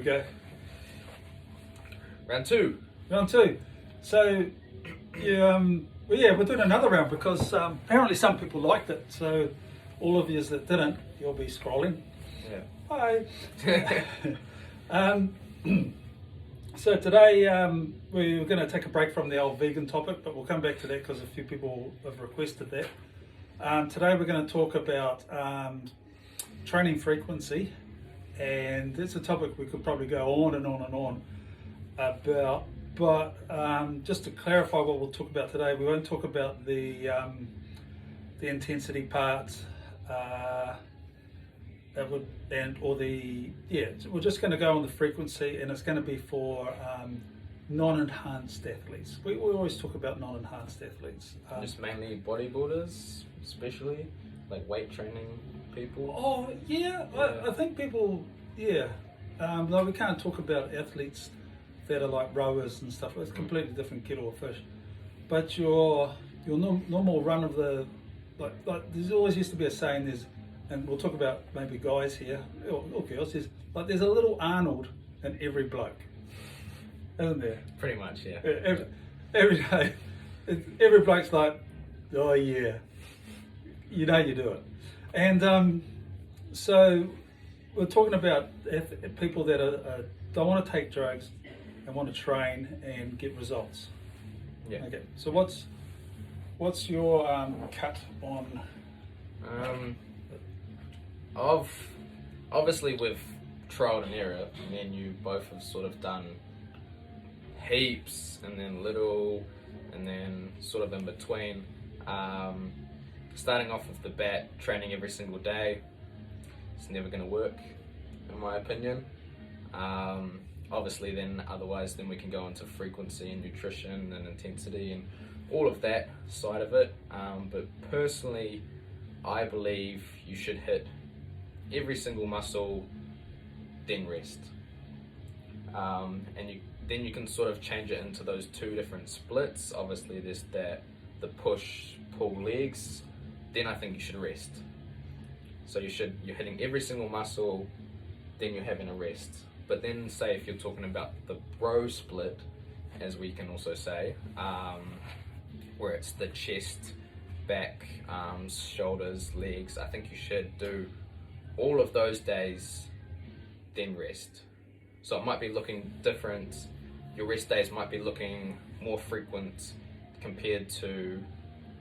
we go. Round two. Round two. So, we're doing another round because apparently some people liked it. So, all of you that didn't, you'll be scrolling. Yeah. Hi. So today we're going to take a break from the old vegan topic, but we'll come back to that because a few people have requested that. Today we're going to talk about training frequency, and that's a topic we could probably go on and on and on about. But just to clarify what we'll talk about today, we won't talk about the intensity parts. We're just going to go on the frequency, and it's going to be for non-enhanced athletes. We always talk about non-enhanced athletes. Just mainly bodybuilders, especially like weight training people. Oh yeah, I think people. Yeah, no, we can't talk about athletes that are like rowers and stuff. It's a completely different kettle of fish. But your normal run of the like there's always used to be a saying. And we'll talk about maybe guys here or girls. There's a little Arnold in every bloke, isn't there? Pretty much, yeah. Every day, every bloke's like, oh yeah, you know you do it. And so we're talking about people that don't want to take drugs and want to train and get results. Yeah. Okay. So what's your cut on? Obviously with trial and error, me and you both have sort of done heaps and then little and then sort of in between. Starting off with the bat, training every single day, it's never going to work in my opinion. Obviously then we can go into frequency and nutrition and intensity and all of that side of it. But personally, I believe you should hit every single muscle, then rest. And then you can sort of change it into those two different splits. Obviously there's the push, pull legs, then I think you should rest. So you're hitting every single muscle, then you're having a rest. But then say if you're talking about the bro split, as we can also say, where it's the chest, back, arms, shoulders, legs, I think you should do all of those days, then rest. So it might be looking different. Your rest days might be looking more frequent compared to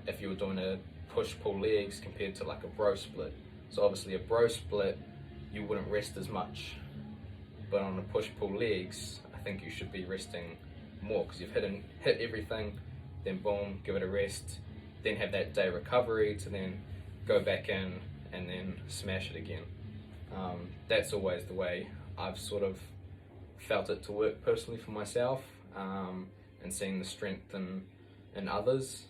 if you were doing a push-pull legs compared to like a bro split. So obviously a bro split, you wouldn't rest as much. But on a push-pull legs, I think you should be resting more because you've hit everything, then boom, give it a rest, then have that day recovery to then go back in and then smash it again. That's always the way I've sort of felt it to work personally for myself, and seeing the strength in others.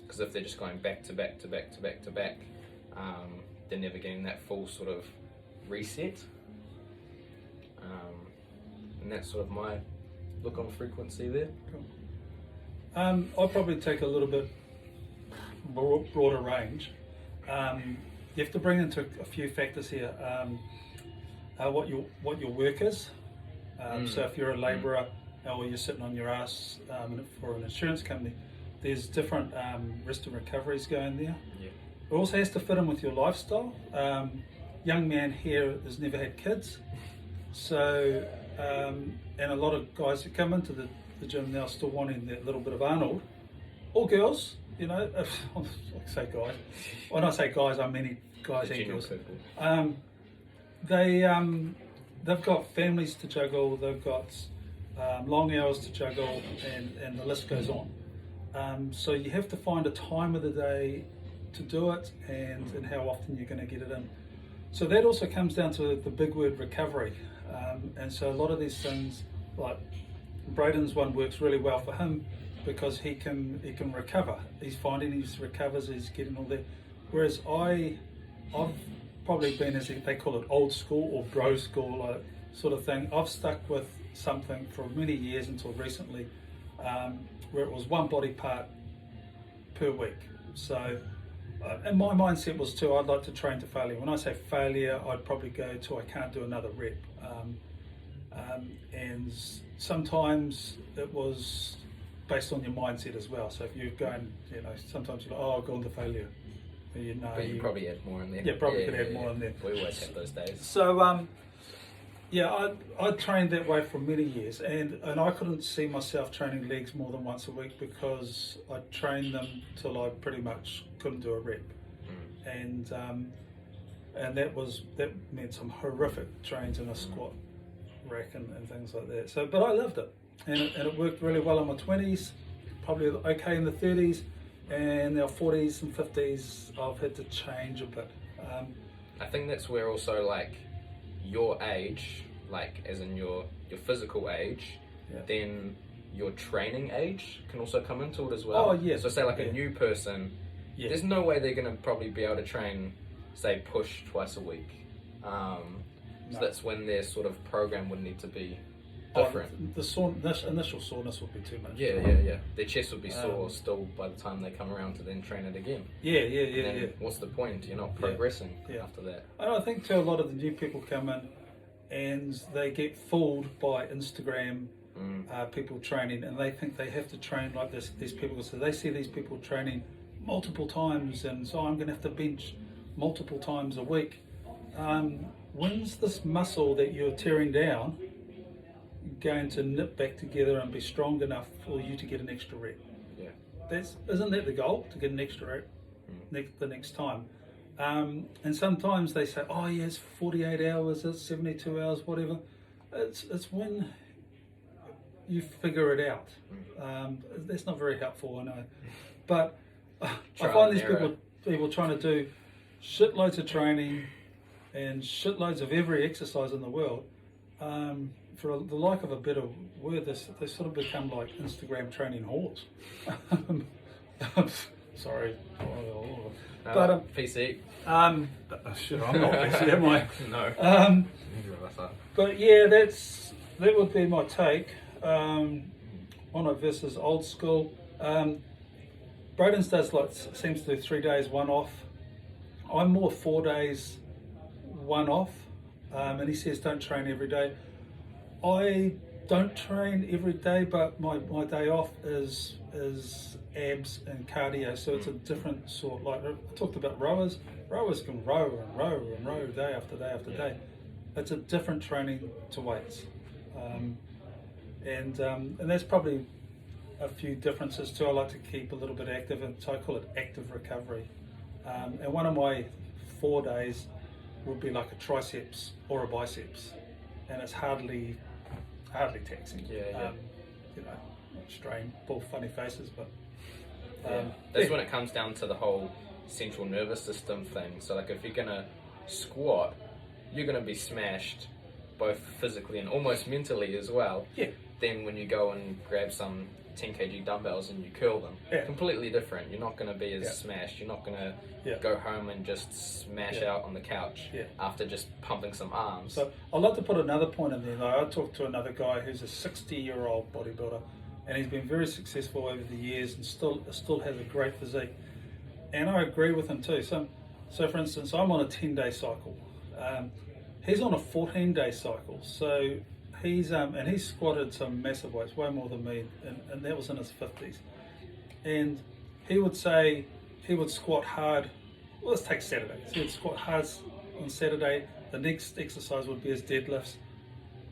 Because if they're just going back to back to back to back to back, they're never getting that full sort of reset. And that's sort of my look on frequency there. Cool. I'll probably take a little bit broader range. You have to bring into a few factors here. What your work is. So if you're a labourer or you're sitting on your ass for an insurance company, there's different rest and recoveries going there. Yeah. It also has to fit in with your lifestyle. Young man here has never had kids, so and a lot of guys that come into the gym now still wanting that little bit of Arnold, or girls. You know, I say guys. When I say guys, I mean guys and girls. They've got families to juggle. They've got long hours to juggle, and the list goes on. So you have to find a time of the day to do it, and how often you're going to get it in. So that also comes down to the big word recovery. And so a lot of these things, like Brayden's one works really well for him because he can recover. He's finding he recovers, he's getting all that. Whereas I've probably been, as they call it, old school or bro school like sort of thing. I've stuck with something for many years until recently, where it was one body part per week. So and my mindset was I'd like to train to failure. When I say failure, I'd probably go to I can't do another rep. And sometimes it was based on your mindset as well. So if you're going, sometimes you're like, oh, I'll go into failure. But you probably add more in there. Yeah, probably could add more in there. We always have those days. So I trained that way for many years, and I couldn't see myself training legs more than once a week because I trained them till I pretty much couldn't do a rep, and that meant some horrific trains in a squat rack and things like that. So, but I loved it, and it worked really well in my 20s, probably okay in the 30s, and now 40s and 50s I've had to change a bit. I think that's where also like your age, like as in your physical age, then your training age can also come into it as well. Oh yeah. So say like a new person, there's no way they're going to probably be able to train, say, push twice a week. So that's when their sort of program would need to be different. The initial soreness would be too much. Yeah. Their chest would be sore still by the time they come around to then train it again. Yeah. What's the point? You're not progressing after that. And I think too, a lot of the new people come in and they get fooled by Instagram people training, and they think they have to train like this. These people, so they see these people training multiple times, and so I'm going to have to bench multiple times a week. When's this muscle that you're tearing down going to knit back together and be strong enough for you to get an extra rep? Isn't that the goal, to get an extra rep the next time? And sometimes they say, oh yeah, it's 48 hours, it's 72 hours, whatever. It's when you figure it out. That's not very helpful, I know, but I find these people trying to do shitloads of training and shitloads of every exercise in the world. For the lack of a better word, they sort of become like Instagram training whores. Sorry. But PC. Shit, I'm not PC, am I? No. But yeah, that would be my take on it versus old school. Brayden's seems to do 3 days, one off. I'm more 4 days, one off. And he says don't train every day. I don't train every day, but my day off is abs and cardio, so it's a different sort. Like I talked about rowers can row and row and row day after day after day. It's a different training to weights, and that's probably a few differences too. I like to keep a little bit active, and so I call it active recovery. And one of my 4 days would be like a triceps or a biceps, and it's hardly taxing. Strain, pull funny faces, but that's when it comes down to the whole central nervous system thing. So like if you're gonna squat, you're gonna be smashed both physically and almost mentally as well. Then when you go and grab some 10 kg dumbbells and you curl them, completely different. You're not going to be as smashed. You're not going to go home and just smash out on the couch after just pumping some arms. So I'd like to put another point in there though. I talked to another guy who's a 60-year-old bodybuilder, and he's been very successful over the years and still has a great physique, and I agree with him too. So for instance, I'm on a 10-day cycle. He's on a 14-day cycle. So he's squatted some massive weights, way more than me, and that was in his 50s. And he would say he would squat hard. Well, let's take Saturday. So he'd squat hard on Saturday. The next exercise would be his deadlifts,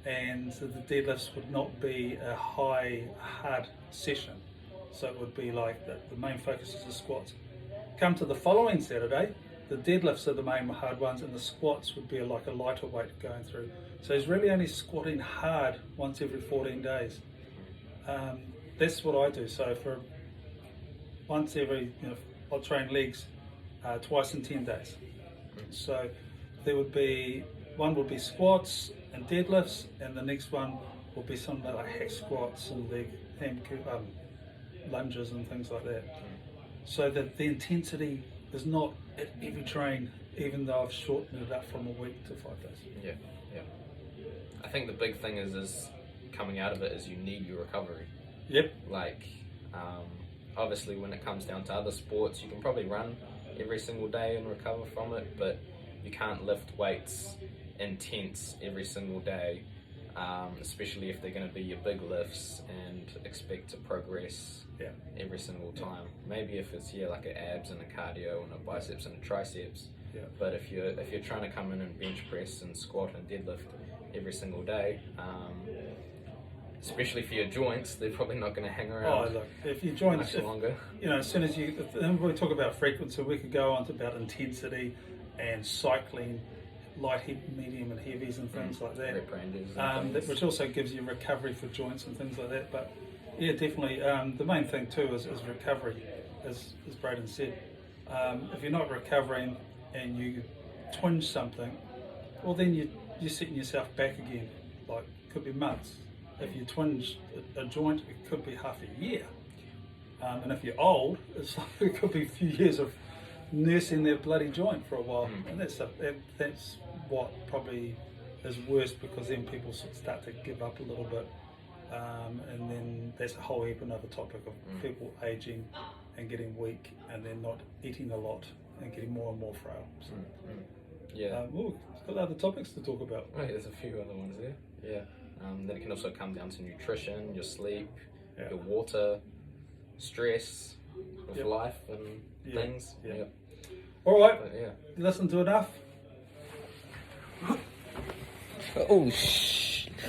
and the deadlifts would not be a high, hard session. So it would be like the main focus is the squats. Come to the following Saturday, the deadlifts are the main hard ones, and the squats would be like a lighter weight going through. So he's really only squatting hard once every 14 days. That's what I do. So for once every, I'll train legs twice in 10 days. So there would be, one would be squats and deadlifts, and the next one will be something like hack squats and leg lunges and things like that. So that the intensity is not at every train, even though I've shortened it up from a week to 5 days. Yeah. I think the big thing is coming out of it is you need your recovery. Like, obviously when it comes down to other sports, you can probably run every single day and recover from it, but you can't lift weights intense every single day especially if they're going to be your big lifts and expect to progress every single time. Maybe if it's like an abs and a cardio and a biceps and a triceps. But if you're trying to come in and bench press and squat and deadlift every single day, especially for your joints, they're probably not going to hang around. Oh, look, if your joints much longer. As soon as when we talk about frequency, we could go on to about intensity and cycling, light, medium, and heavies and things like that. Rep ranges and things. Which also gives you recovery for joints and things like that. But yeah, definitely. The main thing too is recovery, as Brayden said. If you're not recovering and you twinge something, well then you're setting yourself back again. Like, could be months. If you twinge a joint, it could be half a year. And if you're old, it could be a few years of nursing their bloody joint for a while. And that's what probably is worse, because then people start to give up a little bit. And then that's a whole heap another topic of people aging and getting weak, and then not eating a lot and getting more and more frail. So, we've got other topics to talk about. Oh, there's a few other ones there. Yeah. Then it can also come down to nutrition, your sleep, your water, stress with life and things. All right. But, you listened to enough? Oh,